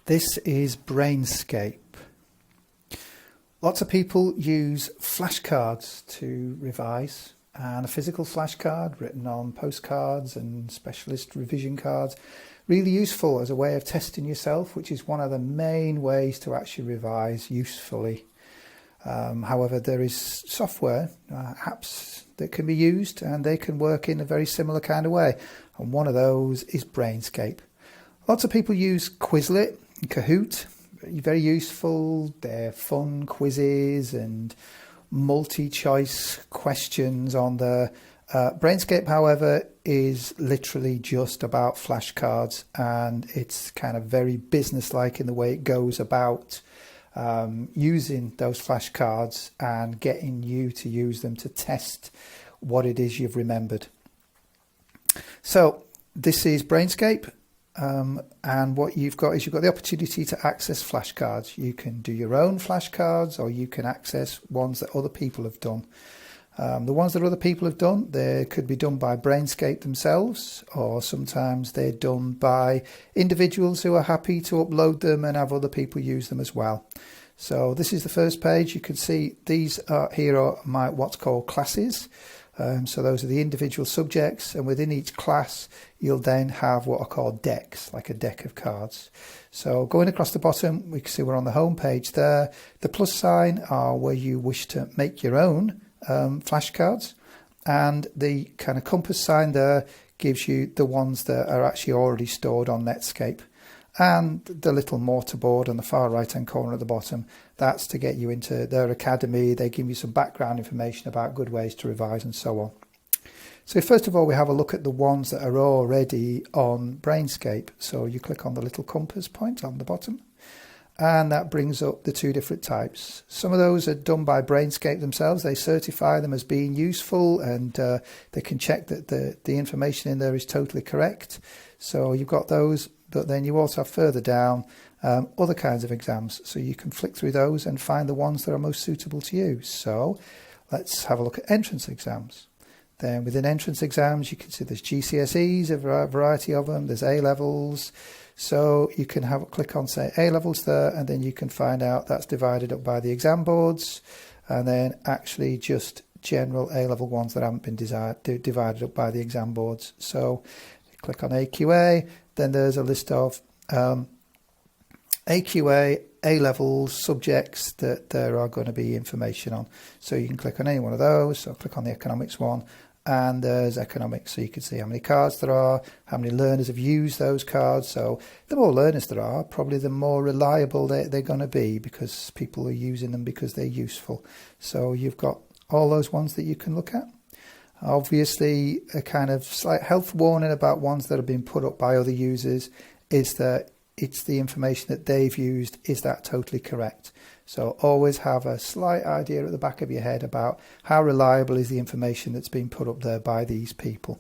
This is Brainscape. Lots of people use flashcards to revise, and a physical flashcard written on postcards and specialist revision cards, really useful as a way of testing yourself, which is one of the main ways to actually revise usefully. However, there is software, apps that can be used, and they can work in a very similar kind of way, and one of those is Brainscape. Lots of people use Quizlet and Kahoot. Very useful. They're fun quizzes and multi-choice questions on there. Brainscape, however, is literally just about flashcards, and it's kind of very business-like in the way it goes about using those flashcards and getting you to use them to test what it is you've remembered. So this is Brainscape. And what you've got is you've got the opportunity to access flashcards. You can do your own flashcards, or you can access ones that other people have done. The ones that other people have done, they could be done by Brainscape themselves, or sometimes they're done by individuals who are happy to upload them and have other people use them as well. So this is the first page. You can see these here are my what's called classes. So those are the individual subjects, and within each class you'll then have what are called decks, like a deck of cards. So going across the bottom, we can see we're on the home page there. The plus sign are where you wish to make your own flashcards, and the kind of compass sign there gives you the ones that are actually already stored on Netscape. And the little mortarboard on the far right hand corner at the bottom, that's to get you into their academy. They give you some background information about good ways to revise and so on. So first of all, we have a look at the ones that are already on Brainscape. So you click on the little compass point on the bottom, and that brings up the two different types. Some of those are done by Brainscape themselves. They certify them as being useful, and they can check that the information in there is totally correct. So you've got those. But then you also have further down other kinds of exams. So you can flick through those and find the ones that are most suitable to you. So let's have a look at entrance exams. Then within entrance exams, you can see there's GCSEs, a variety of them. There's A-levels. So you can have a click on, say, A-levels there, and then you can find out that's divided up by the exam boards, and then actually just general A-level ones that haven't been divided up by the exam boards. So you click on AQA. Then there's a list of AQA, A-levels subjects that there are going to be information on. So you can click on any one of those. So click on the economics one, and there's economics. So you can see how many cards there are, how many learners have used those cards. So the more learners there are, probably the more reliable they're going to be, because people are using them because they're useful. So you've got all those ones that you can look at. Obviously, a kind of slight health warning about ones that have been put up by other users is that it's the information that they've used. Is that totally correct? So always have a slight idea at the back of your head about how reliable is the information that's been put up there by these people.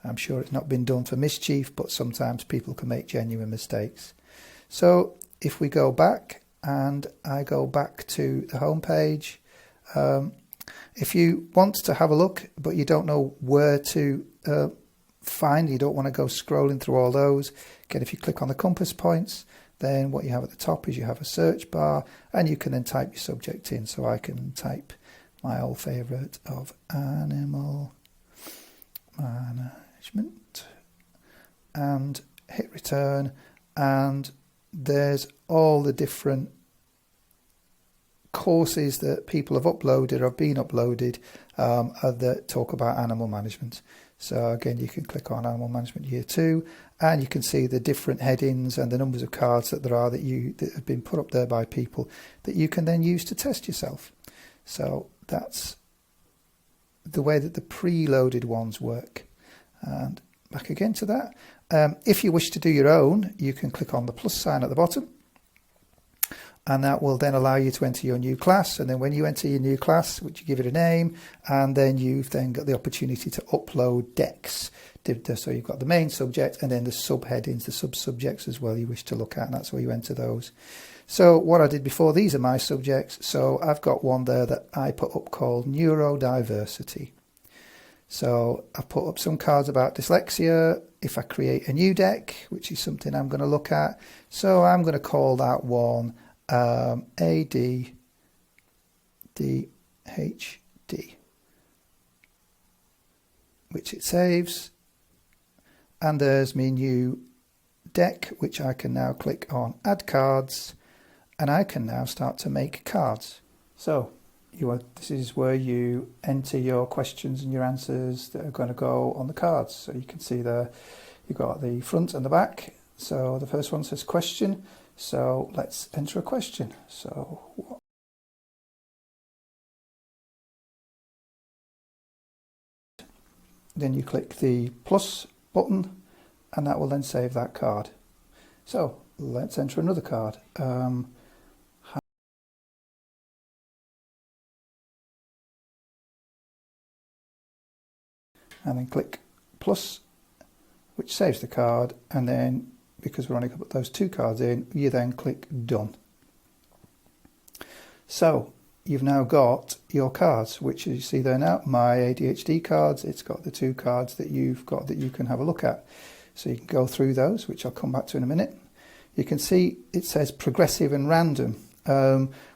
I'm sure it's not been done for mischief, but sometimes people can make genuine mistakes. So if we go back, and I go back to the home page, if you want to have a look, but you don't know where to find, you don't want to go scrolling through all those, again, if you click on the compass points, then what you have at the top is you have a search bar, and you can then type your subject in. So I can type my old favourite of animal management and hit return, and there's all the different courses that people have uploaded or have been uploaded that talk about animal management. So again, you can click on Animal Management Year 2, and you can see the different headings and the numbers of cards that there are that have been put up there by people that you can then use to test yourself. So that's the way that the preloaded ones work. And back again to that. If you wish to do your own, you can click on the plus sign at the bottom, and that will then allow you to enter your new class. And then when you enter your new class, which you give it a name, and then you've then got the opportunity to upload decks. So you've got the main subject, and then the subheadings, the sub-subjects as well you wish to look at, and that's where you enter those. So what I did before, these are my subjects. So I've got one there that I put up called neurodiversity. So I've put up some cards about dyslexia. If I create a new deck, which is something I'm going to look at, so I'm going to call that one ADDHD, which it saves. And there's my new deck, which I can now click on Add Cards, and I can now start to make cards. So this is where you enter your questions and your answers that are going to go on the cards. So you can see there, you've got the front and the back. So the first one says question. So let's enter a question. So then you click the plus button, and that will then save that card. So let's enter another card. And then click plus, which saves the card, and then because we're only going to put those two cards in, you then click done. So you've now got your cards, which you see there now, my ADHD cards. It's got the two cards that you've got that you can have a look at. So you can go through those, which I'll come back to in a minute. You can see it says progressive and random.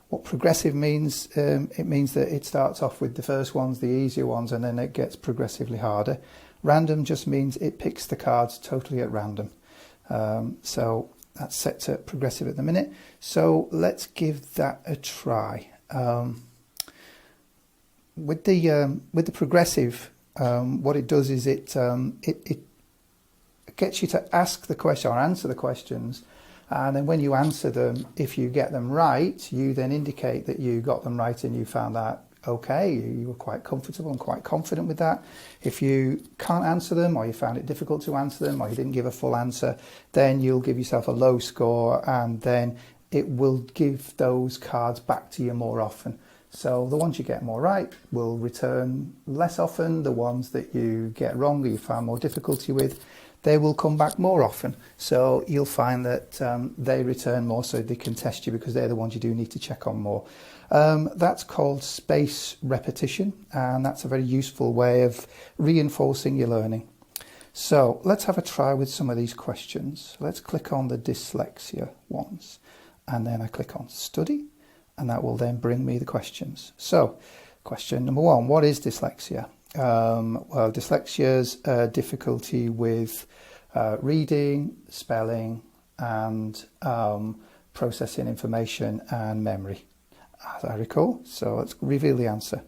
What progressive means, it means that it starts off with the first ones, the easier ones, and then it gets progressively harder. Random just means it picks the cards totally at random. So that's set to progressive at the minute. So let's give that a try. With the progressive, what it does is it gets you to ask the question or answer the questions. And then when you answer them, if you get them right, you then indicate that you got them right and you found that okay, you were quite comfortable and quite confident with that. If you can't answer them, or you found it difficult to answer them, or you didn't give a full answer, then you'll give yourself a low score, and then it will give those cards back to you more often. So the ones you get more right will return less often. The ones that you get wrong or you find more difficulty with, they will come back more often. So you'll find that they return more, so they can test you, because they're the ones you do need to check on more. That's called space repetition, and that's a very useful way of reinforcing your learning. So let's have a try with some of these questions. Let's click on the dyslexia ones, and then I click on study, and that will then bring me the questions. So question number one, what is dyslexia? Well, dyslexia's difficulty with reading, spelling, and processing information and memory, as I recall. So let's reveal the answer.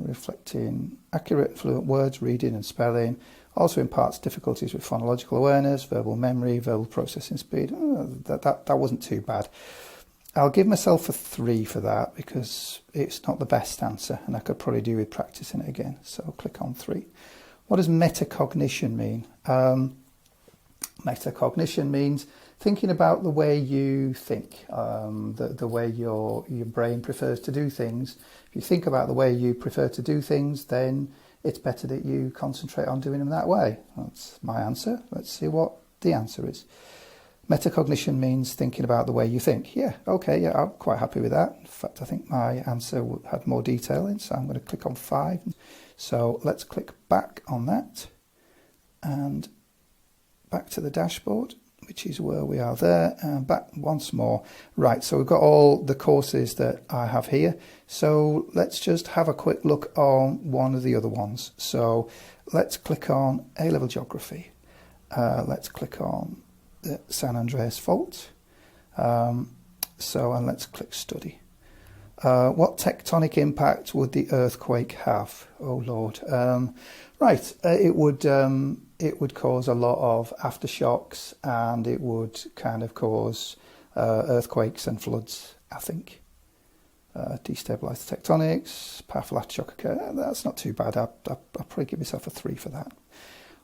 Reflecting accurate and fluent words, reading and spelling. Also imparts difficulties with phonological awareness, verbal memory, verbal processing speed. That wasn't too bad. I'll give myself a 3 for that, because it's not the best answer and I could probably do with practicing it again. So click on 3. What does metacognition mean? Metacognition means thinking about the way you think, the way your brain prefers to do things. If you think about the way you prefer to do things, then it's better that you concentrate on doing them that way. That's my answer. Let's see what the answer is. Metacognition means thinking about the way you think. Yeah, okay, yeah, I'm quite happy with that. In fact, I think my answer had more detail in, so I'm going to click on 5. So let's click back on that and back to the dashboard, which is where we are there, and back once more. Right, so we've got all the courses that I have here. So let's just have a quick look on one of the other ones. So let's click on A-Level Geography. Let's click on the San Andreas Fault. And let's click Study. What tectonic impact would the earthquake have? Oh Lord. It would cause a lot of aftershocks, and it would kind of cause earthquakes and floods, I think. Destabilise the tectonics, powerful aftershock occur. That's not too bad. I'll probably give myself a 3 for that.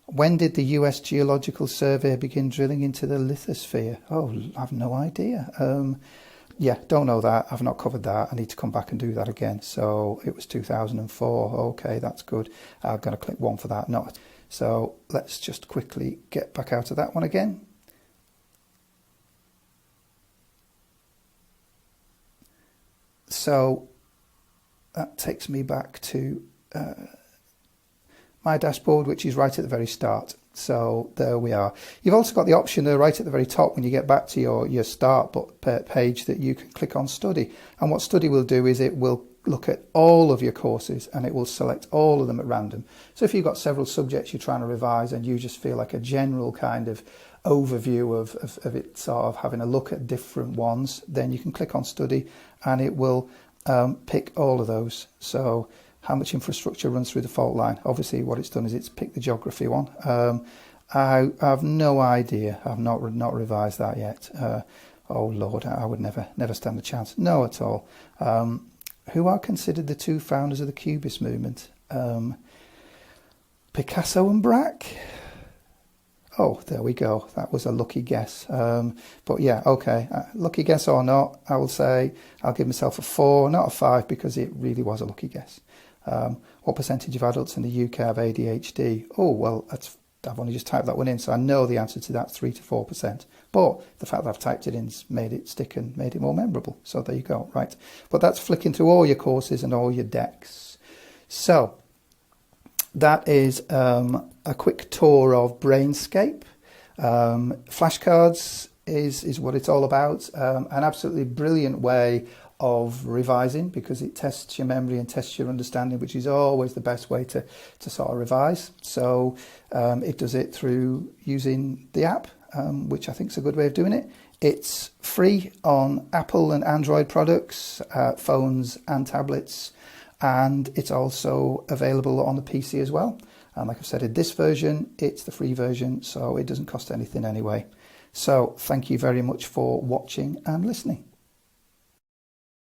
When did the US Geological Survey begin drilling into the lithosphere? Oh, I have no idea. Yeah, don't know that. I've not covered that. I need to come back and do that again. So it was 2004. Okay, that's good. I'm going to click 1 for that. Not. So let's just quickly get back out of that one again. So that takes me back to my dashboard, which is right at the very start. So there we are. You've also got the option there right at the very top when you get back to your start page that you can click on study. And what study will do is it will look at all of your courses and it will select all of them at random. So if you've got several subjects you're trying to revise and you just feel like a general kind of overview of it, sort of having a look at different ones, then you can click on study and it will pick all of those. So how much infrastructure runs through the fault line? Obviously what it's done is it's picked the geography one. I have no idea. I've not revised that yet. Oh Lord, I would never stand a chance. No at all. Who are considered the two founders of the Cubist movement? Picasso and Braque? Oh, there we go. That was a lucky guess. But yeah, okay. Lucky guess or not, I will say I'll give myself a 4, not a 5, because it really was a lucky guess. What percentage of adults in the UK have ADHD? Oh, well, I've only just typed that one in, so I know the answer to that, 3 to 4%. But the fact that I've typed it in's made it stick and made it more memorable. So there you go, right? But that's flicking through all your courses and all your decks. So that is a quick tour of Brainscape. Flashcards is what it's all about. An absolutely brilliant way of revising because it tests your memory and tests your understanding, which is always the best way to sort of revise. So it does it through using the app, which I think is a good way of doing it. It's free on Apple and Android products, phones and tablets, and it's also available on the PC as well. And like I've said, in this version, it's the free version, so it doesn't cost anything anyway. So thank you very much for watching and listening.